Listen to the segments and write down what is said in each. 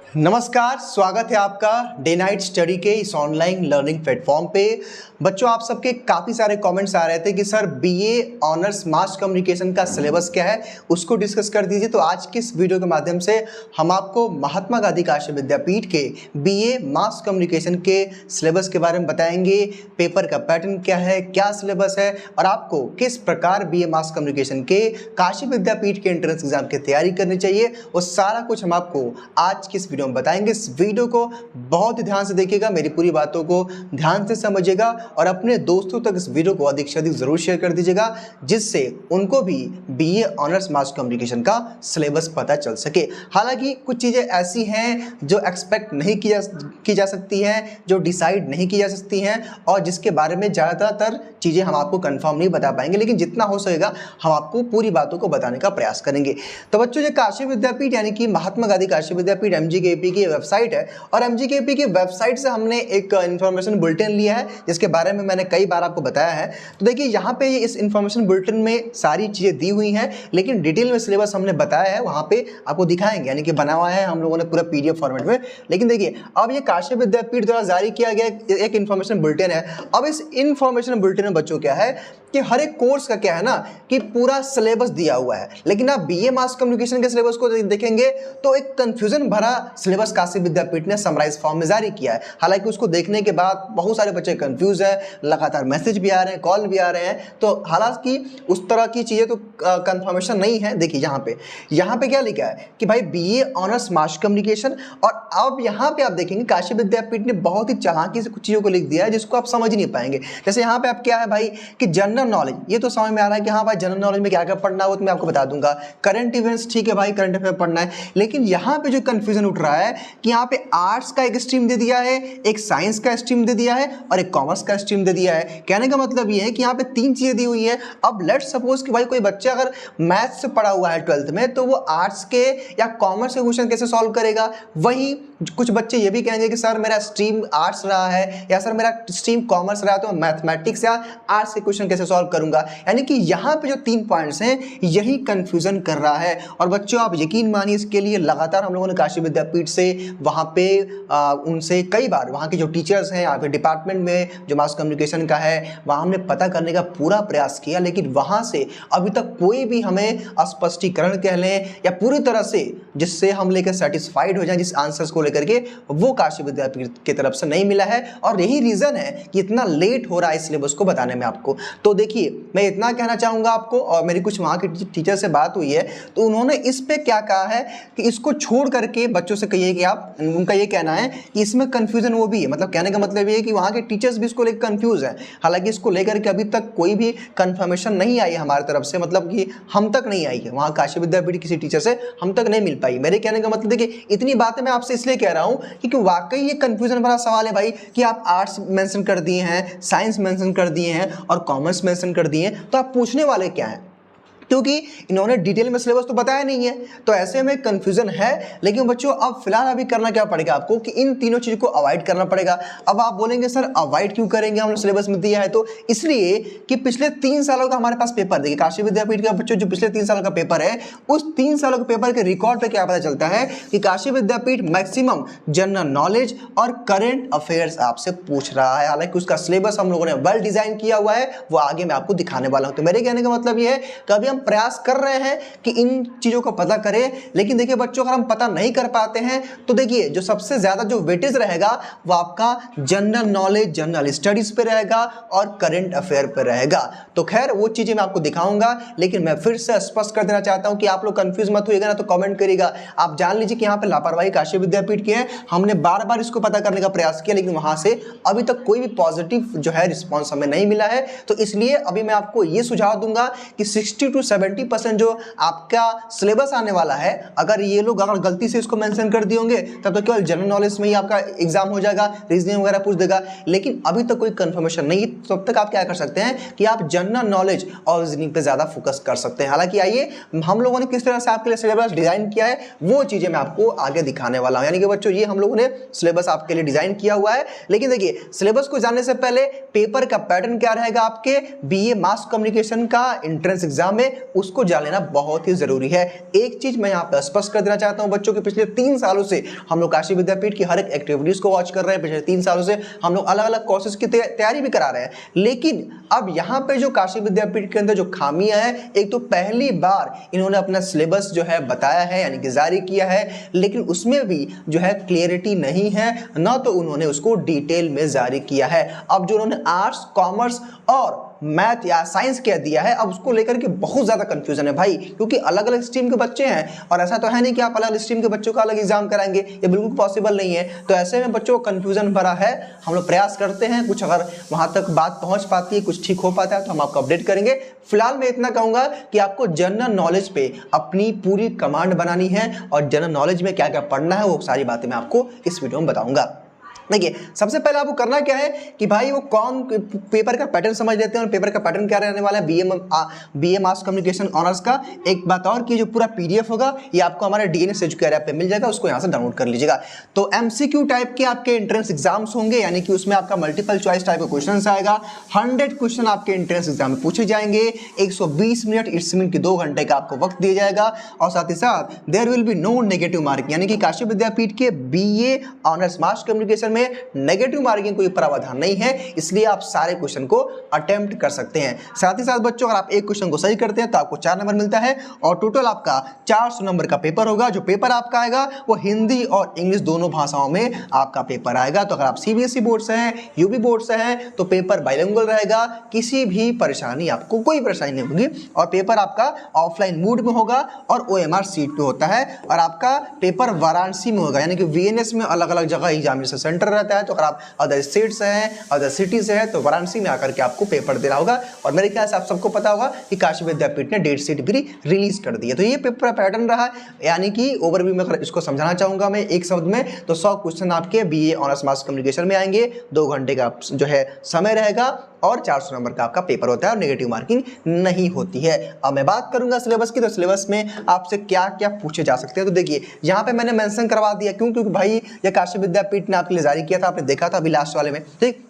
नमस्कार, स्वागत है आपका डे नाइट स्टडी के इस ऑनलाइन लर्निंग प्लेटफॉर्म पे। बच्चों, आप सबके काफ़ी सारे कमेंट्स आ रहे थे कि sir BA honours mass communication का सिलेबस क्या है, उसको डिस्कस कर दीजिए। तो आज की इस वीडियो के माध्यम से हम आपको महात्मा गांधी काशी विद्यापीठ के बीए मास कम्युनिकेशन के सिलेबस के बारे में बताएंगे। पेपर का पैटर्न क्या है, क्या सिलेबस है और आपको किस प्रकार बीए मास कम्युनिकेशन के काशी विद्यापीठ के एंट्रेंस एग्जाम की तैयारी करनी चाहिए, वो सारा कुछ हम आपको आज की इस वीडियो में बताएंगे। इस वीडियो को बहुत ही ध्यान से देखिएगा, मेरी पूरी बातों को ध्यान से समझिएगा और अपने दोस्तों तक इस वीडियो को अधिक से अधिक जरूर शेयर कर दीजिएगा, जिससे उनको भी बीए ऑनर्स मास कम्युनिकेशन का सिलेबस पता चल सके। हालांकि कुछ चीज़ें ऐसी हैं जो एक्सपेक्ट नहीं की जा सकती हैं, जो डिसाइड नहीं की जा सकती हैं और जिसके बारे में ज़्यादातर चीज़ें हम आपको कंफर्म नहीं बता पाएंगे, लेकिन जितना हो सकेगा हम आपको पूरी बातों को बताने का प्रयास करेंगे। तो बच्चों, ये काशी विद्यापीठ यानी कि महात्मा गांधी काशी विद्यापीठ MGKP की वेबसाइट है और MGKP की वेबसाइट से हमने एक इन्फॉर्मेशन बुलेटिन लिया है, जिसके बारे में मैंने कई बार आपको बताया है। तो देखिए, यहाँ पे इस इन्फॉर्मेशन बुलेटिन में सारी चीज़ें दी हुई हैं, लेकिन डिटेल में सिलेबस हमने बताया है, वहाँ पे आपको दिखाएंगे, यानी कि बना हुआ है हम लोगों ने पूरा PDF फॉर्मेट में। लेकिन देखिए, अब ये काशी विद्यापीठ द्वारा जारी किया गया एक इन्फॉर्मेशन बुलेटिन है। अब इस इन्फॉर्मेशन बुलेटिन में बच्चों क्या है कि हर एक कोर्स का क्या है ना कि पूरा सिलेबस दिया हुआ है, लेकिन आप बीए मास कम्युनिकेशन के सिलेबस को देखेंगे तो एक कंफ्यूजन भरा सिलेबस काशी विद्यापीठ ने समराइज फॉर्म में जारी किया है। हालांकि उसको देखने के बाद बहुत सारे बच्चे कंफ्यूज हैं, लगातार मैसेज भी आ रहे हैं, कॉल भी आ रहे हैं। तो हालांकि उस तरह की चीज़ें तो कंफर्मेशन नहीं है। देखिए, यहाँ पे क्या लिखा है कि भाई बीए ऑनर्स मास कम्युनिकेशन, और अब यहाँ पे आप देखेंगे काशी विद्यापीठ ने बहुत ही चालाकी से कुछ चीज़ों को लिख दिया है जिसको आप समझ नहीं पाएंगे। जैसे यहाँ पे आप क्या है भाई कि जनरल नॉलेज, ये तो समझ में आ रहा है कि हाँ भाई जनरल नॉलेज में क्या क्या पढ़ना है वो तो मैं आपको बता दूंगा। करंट इवेंट्स, ठीक है भाई, करंट अफेयर पढ़ना है। लेकिन यहाँ पे जो कंफ्यूजन उठ रहा है कि यहाँ पे आर्ट्स का एक स्ट्रीम दे दिया है, एक साइंस का स्ट्रीम दे दिया है और एक कॉमर्स का स्ट्रीम दे दिया है। कहने का मतलब ये है कि यहाँ पे 3 चीजें दी हुई है। अब लेट्स सपोज कि भाई कोई बच्चा अगर मैथ्स से पढ़ा हुआ है 12th में, तो वो आर्ट्स के या कॉमर्स के क्वेश्चन कैसे सॉल्व करेगा। वही कुछ बच्चे ये भी कहेंगे कि सर मेरा स्ट्रीम आर्ट्स रहा है या सर मेरा स्ट्रीम कॉमर्स रहा है, तो मैं मैथमेटिक्स या आर्ट्स के क्वेश्चन कैसे सॉल्व करूंगा। यानी कि यहाँ पे जो 3 पॉइंट्स हैं, यही कंफ्यूजन कर रहा है। और बच्चों, आप यकीन मानिए, इसके लिए लगातार हम लोगों ने काशी विद्यापीठ से वहाँ पे उनसे कई बार, वहाँ के जो टीचर्स हैं, यहाँ पे डिपार्टमेंट में जो मास कम्युनिकेशन का है, वहाँ हमने पता करने का पूरा प्रयास किया, लेकिन वहाँ से अभी तक कोई भी हमें स्पष्टीकरण कह लें या पूरी तरह से जिससे हम लेकर सेटिस्फाइड हो जाएं जिस आंसर्स को लेकर के, वो काशी विद्यापीठ की तरफ से नहीं मिला है। और यही रीज़न है कि इतना लेट हो रहा है सिलेबस को बताने में आपको। तो देखिए, मैं इतना कहना चाहूँगा आपको, और मेरी कुछ वहाँ के टीचर से बात हुई है तो उन्होंने इस पे क्या कहा है कि इसको छोड़ करके बच्चों से कहिए कि आप, उनका ये कहना है कि इसमें कंफ्यूजन वो भी है। मतलब कहने का मतलब ये है कि वहाँ के टीचर्स भी इसको लेकर कंफ्यूज हैं। हालांकि इसको लेकर के अभी तक कोई भी कंफर्मेशन नहीं आई है हमारी तरफ से, मतलब कि हम तक नहीं आई है, वहाँ काशी विद्यापीठ किसी टीचर से हम तक नहीं मिल पाई। मेरे कहने का मतलब देखिए, इतनी बातें मैं आपसे इसलिए कह रहा हूँ क्योंकि वाकई ये कंफ्यूजन भरा सवाल है भाई कि आप आर्ट्स मेंशन कर दिए हैं, साइंस मेंशन कर दिए हैं और कॉमर्स मेंशन कर दिए हैं, तो आप पूछने वाले क्या हैं, क्योंकि इन्होंने डिटेल में सिलेबस तो बताया नहीं है। तो ऐसे में कंफ्यूजन है। लेकिन बच्चों, अब फिलहाल अभी करना क्या पड़ेगा आपको कि इन तीनों चीज़ों को अवॉइड करना पड़ेगा। अब आप बोलेंगे सर अवॉइड क्यों करेंगे, हम लोग सिलेबस में दिया है। तो इसलिए कि पिछले 3 सालों का हमारे पास पेपर, देखिए काशी विद्यापीठ का बच्चों जो पिछले 3 सालों का पेपर है, उस 3 सालों के पेपर के रिकॉर्ड पर क्या पता चलता है कि काशी विद्यापीठ मैक्सिमम जनरल नॉलेज और करेंट अफेयर्स आपसे पूछ रहा है। हालांकि उसका सिलेबस हम लोगों ने वेल डिजाइन किया हुआ है, वो आगे मैं आपको दिखाने वाला हूँ। तो मेरे कहने का मतलब ये है कि अभी प्रयास कर रहे हैं कि इन चीजों को पता करें। लेकिन देखिए बच्चों, अगर हम पता नहीं कर पाते हैं तो देखिए जो सबसे ज्यादा जो वेटेज रहेगा वो आपका जनरल नॉलेज, जनरल स्टडीज पे रहेगा और करंट अफेयर पे रहेगा। तो खैर वो चीजें मैं आपको दिखाऊंगा, लेकिन मैं फिर से स्पष्ट कर देना चाहता हूं कि आप लोग कंफ्यूज मत होइएगा ना, तो कमेंट करिएगा। आप जान लीजिए कि यहाँ पे लापरवाही काशी विद्यापीठ की है। हमने बार बार इसको पता करने का प्रयास किया, लेकिन वहां से अभी तक कोई भी पॉजिटिव जो है रिस्पॉन्स हमें नहीं मिला है। तो इसलिए अभी मैं आपको ये सुझाव दूंगा कि 60 to 70% जो आपका सिलेबस आने वाला है, अगर ये लोग अगर गलती से इसको मेंशन कर दिए होंगे तब तो केवल जनरल नॉलेज में ही आपका एग्जाम हो जाएगा, रीजनिंग वगैरह पूछ देगा। लेकिन अभी तक कोई कंफर्मेशन नहीं है, तब तक आप क्या कर सकते हैं कि आप जनरल नॉलेज और रीजनिंग पे ज्यादा फोकस कर सकते हैं। हालांकि आइए हम लोगों ने किस तरह से आपके लिए सिलेबस डिजाइन किया है वो चीजें मैं आपको आगे दिखाने वाला हूं। यानी कि बच्चों, ये हम लोगों ने सिलेबस आपके लिए डिजाइन किया हुआ है। लेकिन देखिए, सिलेबस को जानने से पहले पेपर का पैटर्न क्या रहेगा आपके बीए मास कम्युनिकेशन का एंट्रेंस एग्जाम में, उसको जान लेना बहुत ही जरूरी है। एक चीज मैं यहाँ पे स्पष्ट कर देना चाहता हूँ बच्चों के, पिछले 3 सालों से हम लोग काशी विद्यापीठ की हर एक एक्टिविटीज को वॉच कर रहे हैं। पिछले 3 सालों से हम लोग अलग अलग कोर्सेज की तैयारी भी करा रहे हैं। लेकिन अब यहाँ पे जो काशी विद्यापीठ के अंदर जो खामियां हैं, एक तो पहली बार इन्होंने अपना सिलेबस जो है बताया है, यानी कि जारी किया है, लेकिन उसमें भी जो है क्लियरिटी नहीं है, ना तो उन्होंने उसको डिटेल में जारी किया है। अब जो उन्होंने आर्ट्स, कॉमर्स और मैथ या साइंस कह दिया है, अब उसको लेकर के बहुत ज्यादा कंफ्यूजन है भाई, क्योंकि अलग अलग स्ट्रीम के बच्चे हैं और ऐसा तो है नहीं कि आप अलग अलग स्ट्रीम के बच्चों का अलग एग्जाम कराएंगे, ये बिल्कुल पॉसिबल नहीं है। तो ऐसे में बच्चों को कंफ्यूजन भरा है। हम लोग प्रयास करते हैं कुछ अगर वहां तक बात पहुंच पाती है, कुछ ठीक हो पाता है तो हम आपको अपडेट करेंगे। फिलहाल मैं इतना कहूंगा कि आपको जनरल नॉलेज पे अपनी पूरी कमांड बनानी है और जनरल नॉलेज में क्या क्या पढ़ना है वो सारी बातें मैं आपको इस वीडियो में बताऊंगा। देखिए, सबसे पहले आपको करना क्या है कि भाई वो कौन पेपर का पैटर्न समझ लेते हैं, और पेपर का पैटर्न क्या रहने वाला है बीए मास कम्युनिकेशन ऑनर्स का। एक बात और कि जो पूरा पीडीएफ होगा ये आपको हमारे डीएनएस एजुकेयर ऐप पे मिल जाएगा, उसको यहाँ से डाउनलोड कर लीजिएगा। तो एमसीक्यू टाइप के आपके एंट्रेंस एग्जाम्स होंगे, यानी कि उसमें आपका मल्टीपल चॉइस टाइप का क्वेश्चन आएगा। 100 क्वेश्चन आपके एंट्रेंस एग्जाम में पूछे जाएंगे। 120 मिनट, इट्स मीन कि 2 घंटे का आपको वक्त दिया जाएगा। और साथ ही साथ there will be no negative marking, यानी कि काशी विद्यापीठ के BA honours mass communication negative marking कोई प्रावधान नहीं है, इसलिए आप सारे क्वेश्चन को अटेम्प्ट कर सकते हैं। साथ ही साथ बच्चों, अगर आप एक क्वेश्चन को सही करते हैं तो आपको 4 नंबर मिलता है और टोटल आपका 400 नंबर का पेपर होगा। जो पेपर आपका आएगा वो हिंदी और इंग्लिश दोनों भाषाओं में आपका पेपर आएगा। तो अगर आप सीबीएसई बोर्ड से हैं, यूपी बोर्ड से हैं, तो पेपर बाइलिंगुअल रहेगा, किसी भी परेशानी, आपको कोई परेशानी नहीं होगी। और पेपर आपका ऑफलाइन मोड में होगा और ओएमआर सीट पे होता है। और आपका पेपर वाराणसी में होगा, यानी कि वीएनएस में अलग अलग जगह एग्जामिनेशन सेंटर रहता है। तो अगर आप अदर स्टेट से हैं, अदर सिटी से हैं, तो वाराणसी में आकर के आपको पेपर देना होगा। और मेरे ख्याल से आप सबको पता होगा कि काशी विद्यापीठ ने डेट शीट भी रिलीज कर दी है। तो ये पेपर पैटर्न रहा, यानी कि ओवरव्यू में अगर इसको समझाना चाहूंगा मैं एक शब्द में, तो 100 क्वेश्चन आपके बीए ऑनर्स मास कम्युनिकेशन में आएंगे। 2 घंटे का जो है समय रहेगा और 400 नंबर का आपका पेपर होता है और नेगेटिव मार्किंग नहीं होती है। अब मैं बात करूंगा सिलेबस की, तो सिलेबस में आपसे क्या क्या पूछे जा सकते हैं। तो देखिए, यहाँ पे मैंने मेंशन करवा दिया, क्यों? क्योंकि भाई ये काशी विद्यापीठ ने आपके लिए जारी किया था, आपने देखा था अभी लास्ट वाले में, ठीक।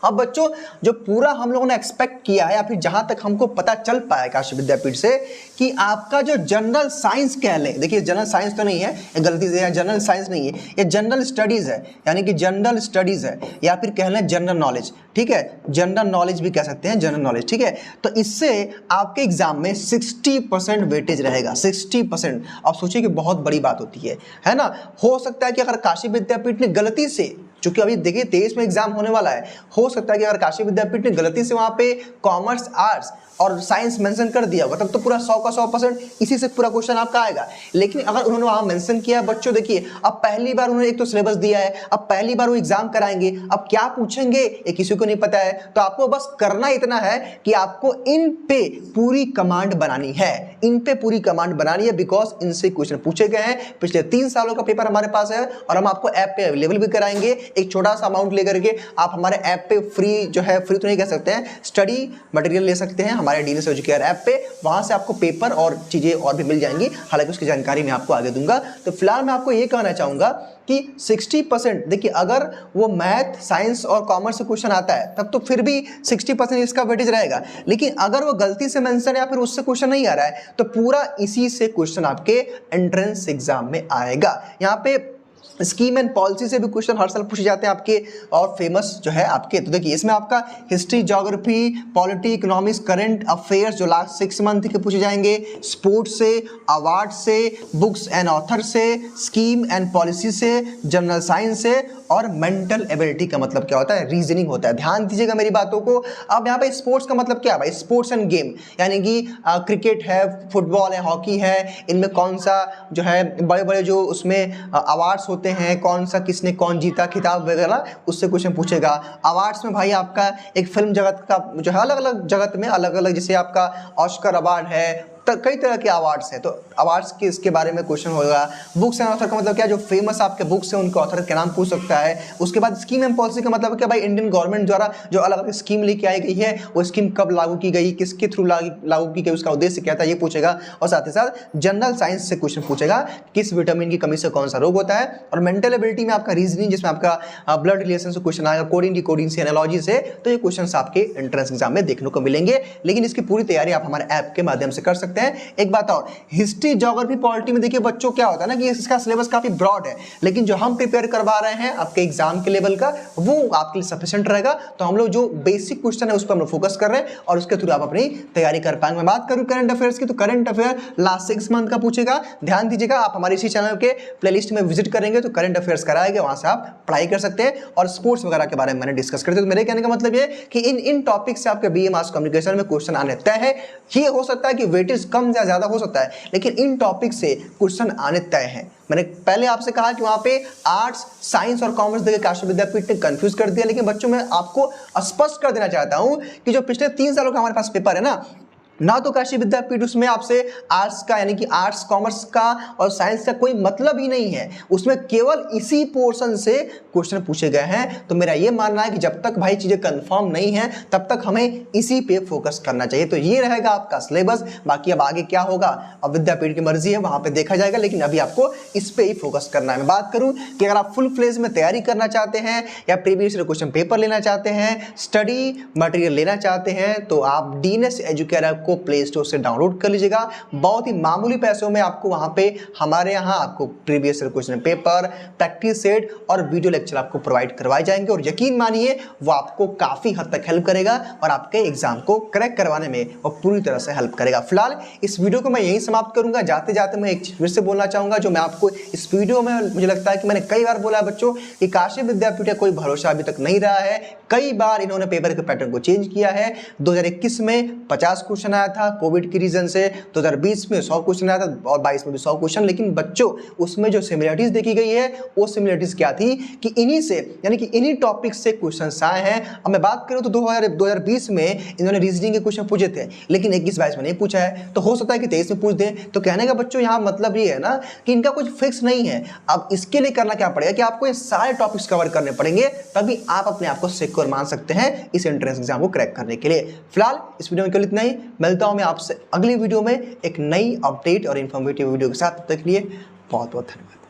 अब बच्चों, जो पूरा हम लोगों ने एक्सपेक्ट किया है या फिर जहां तक हमको पता चल पाया काशी विद्यापीठ से, कि आपका जो जनरल साइंस कह लें, देखिए जनरल साइंस तो नहीं है, ये गलती से जनरल साइंस नहीं है, ये जनरल स्टडीज है, यानी कि जनरल स्टडीज है, या फिर कह लें जनरल नॉलेज, ठीक है, जनरल नॉलेज भी कह सकते हैं, जनरल नॉलेज, ठीक है। तो इससे आपके एग्जाम में 60% वेटेज रहेगा, 60%। अब सोचिए कि बहुत बड़ी बात होती है ना। हो सकता है कि अगर काशी विद्यापीठ ने गलती से, चूंकि अभी देखिए 23 में एग्जाम होने वाला है, हो सकता है कि अगर काशी विद्यापीठ ने गलती से वहां पे कॉमर्स, आर्ट्स और साइंस मेंशन कर दिया होगा, तब तो पूरा 100 का 100% इसी से पूरा क्वेश्चन आपका आएगा। लेकिन अगर उन्होंने वहां मेंशन किया है, बच्चों देखिए, अब पहली बार उन्होंने एक तो सिलेबस दिया है, अब पहली बार वो एग्जाम कराएंगे, अब क्या पूछेंगे ये किसी को नहीं पता है। तो आपको बस करना इतना है कि आपको इन पे पूरी कमांड बनानी है, इन पे पूरी कमांड बनानी है, बिकॉज इनसे क्वेश्चन पूछे गए हैं। पिछले 3 सालों का पेपर हमारे पास है और हम आपको ऐप पे अवेलेबल भी कराएंगे। एक छोटा सा अमाउंट लेकर के आप हमारे ऐप पे फ्री, जो है फ्री तो नहीं कह सकते हैं, स्टडी मटेरियल ले सकते हैं हमारे डीएनएस एजुकेयर ऐप पे। वहां से आपको पेपर और चीजें और भी मिल जाएंगी, हालांकि उसकी जानकारी मैं आपको आगे दूंगा। तो फिलहाल मैं आपको ये कहना चाहूंगा कि 60%, देखिए अगर वो मैथ, साइंस और कॉमर्स से क्वेश्चन आता है तब तो फिर भी 60% इसका वेटेज रहेगा। लेकिन अगर वो गलती से मेंशन या फिर उससे क्वेश्चन नहीं आ रहा है, तो पूरा इसी से क्वेश्चन आपके एंट्रेंस एग्जाम में आएगा। यहाँ पे स्कीम एंड पॉलिसी से भी क्वेश्चन हर साल पूछे जाते हैं आपके, और फेमस जो है आपके। तो देखिए, इसमें आपका history, geography, polity, economics, current affairs जो लास्ट 6 मंथ के पूछे जाएंगे, स्पोर्ट्स से, अवार्ड से, बुक्स एंड ऑथर से, स्कीम एंड पॉलिसी से, जनरल साइंस से, और मेंटल एबिलिटी का मतलब क्या होता है, रीजनिंग होता है। ध्यान दीजिएगा मेरी बातों को। अब यहाँ पे स्पोर्ट्स का मतलब क्या है भाई, स्पोर्ट्स एंड गेम, यानी कि क्रिकेट है, फुटबॉल है, हॉकी है, इनमें कौन सा जो है बड़े बड़े जो उसमें अवार्ड्स होते हैं, कौन सा किसने कौन जीता खिताब वगैरह, उससे क्वेश्चन पूछेगा। अवार्ड्स में भाई आपका एक फिल्म जगत का जो है, अलग अलग जगत में अलग अलग, जैसे आपका ऑस्कर अवार्ड है, कई तरह के अवार्ड्स हैं, तो अवार्ड्स के इसके बारे में क्वेश्चन होगा। बुक्स एंड ऑथर का मतलब क्या, जो फेमस आपके बुक्स हैं उनके ऑथर के नाम पूछ सकता है। उसके बाद स्कीम एंड पॉलिसी का मतलब क्या भाई, इंडियन गवर्नमेंट द्वारा जो अलग अलग स्कीम लेके आई गई है, वो स्कीम कब लागू की गई, किसके थ्रू लागू की गई, उसका उद्देश्य क्या था, ये पूछेगा। और साथ ही साथ जनरल साइंस से क्वेश्चन पूछेगा, किस विटामिन की कमी से कौन सा रोग होता है। और मेंटल एबिलिटी में आपका रीजनिंग, जिसमें आपका ब्लड रिलेशन से क्वेश्चन आएगा, कोडिंग डिकोडिंग से, एनालॉजी से। तो ये क्वेश्चन आपके एंट्रेंस एग्जाम में देखने को मिलेंगे। लेकिन इसकी पूरी तैयारी आप हमारे ऐप के माध्यम से कर सकते सकते हैं। एक बात और, हिस्ट्री, ज्योग्राफी, पॉलिटी में देखिए बच्चों क्या होता है ना कि इसका सिलेबस काफी ब्रॉड है, लेकिन जो हम प्रिपेयर करवा रहे हैं आपके एग्जाम के लेवल का वो आपके लिए सफिशिएंट रहेगा। तो हम लोग जो बेसिक क्वेश्चन है उस पर हम लोग फोकस कर रहे हैं और उसके थ्रू आप अपनी तैयारी कर पाएंगे। मैं बात करूं करंट अफेयर्स की, तो करंट अफेयर लास्ट 6 मंथ का पूछेगा। ध्यान दीजिएगा, आप हमारे इसी चैनल के प्लेलिस्ट में विजिट करेंगे तो करंट अफेयर्स कराएगा, वहां से आप पढ़ाई कर सकते हैं। और स्पोर्ट्स वगैरह के बारे में मैंने डिस्कस कर दिया। तो मेरे कहने का मतलब ये कि इन टॉपिक से आपके बीए मास कम्युनिकेशन में क्वेश्चन आने तय है। ये हो सकता है कि वेटेज कम या ज्यादा हो सकता है, लेकिन इन टॉपिक से क्वेश्चन आने तय है। मैंने पहले आपसे कहा कि वहां पे आर्ट्स, साइंस और कॉमर्स देकर काशी विद्यापीठ ने कंफ्यूज कर दिया, लेकिन बच्चों मैं आपको स्पष्ट कर देना चाहता हूं कि जो पिछले 3 सालों का हमारे पास पेपर है ना तो काशी विद्यापीठ उसमें आपसे आर्ट्स का यानी कि आर्ट्स, कॉमर्स का और साइंस का कोई मतलब ही नहीं है, उसमें केवल इसी पोर्शन से क्वेश्चन पूछे गए हैं। तो मेरा ये मानना है कि जब तक भाई चीजें कंफर्म नहीं है तब तक हमें इसी पे फोकस करना चाहिए। तो ये रहेगा आपका सिलेबस। बाकी अब आगे क्या होगा अब विद्यापीठ की मर्जी है, वहां पे देखा जाएगा, लेकिन अभी आपको इस पे ही फोकस करना है। मैं बात करूं कि अगर आप फुल फ्लेज में तैयारी करना चाहते हैं या प्रीवियस ईयर क्वेश्चन पेपर लेना चाहते हैं, स्टडी मटेरियल लेना चाहते हैं, तो आप डीएनएस एजुकेयर ऐप को प्ले स्टोर से डाउनलोड कर लीजिएगा। बहुत ही मामूली पैसों में आपको वहां पे हमारे यहाँ आपको previous year question paper, practice set और वीडियो लेक्चर आपको प्रोवाइड करवाए जाएंगे। और यकीन मानिए वो आपको काफी हद तक हेल्प करेगा और आपके एग्जाम को क्रैक करवाने में वो पूरी तरह से हेल्प करेगा। फिलहाल इस वीडियो को मैं यहीं समाप्त करूंगा। जाते जाते मैं एक चीज फिर से बोलना चाहूंगा जो मैं आपको इस वीडियो में, मुझे लगता है कि मैंने कई बार बोला है बच्चों कि काशी विद्यापीठ का कोई भरोसा अभी तक नहीं रहा है। कई बार इन्होंने पेपर के पैटर्न को चेंज किया है। 2021 में 50 क्वेश्चन आया था कोविड के रीजन से, 2020 में 100 क्वेश्चन आया था और 22 में भी 100 क्वेश्चन, लेकिन बच्चों उसमें जो सिमिलरिटीज देखी गई है वो सिमिलरिटीज क्या थी कि इन्हीं से यानी कि इन्हीं टॉपिक से क्वेश्चंस आए हैं। अब मैं बात करूं तो 2020 में इन्होंने रीजनिंग के क्वेश्चन पूछे थे, लेकिन 21-22 में नहीं पूछा है, तो हो सकता है कि 23 में पूछ दें। तो कहने का बच्चों यहाँ मतलब ये है ना कि इनका कुछ फिक्स नहीं है। अब इसके लिए करना क्या पड़ेगा कि आपको ये सारे टॉपिक्स कवर करने पड़ेंगे, तभी आप अपने आप को सिक्योर मान सकते हैं इस एंट्रेंस एग्जाम को क्रैक करने के लिए। फिलहाल इस वीडियो में केवल इतना ही। मिलता हूं मैं आपसे अगली वीडियो में एक नई अपडेट और इन्फॉर्मेटिव वीडियो के साथ। तब तक के लिए बहुत बहुत धन्यवाद।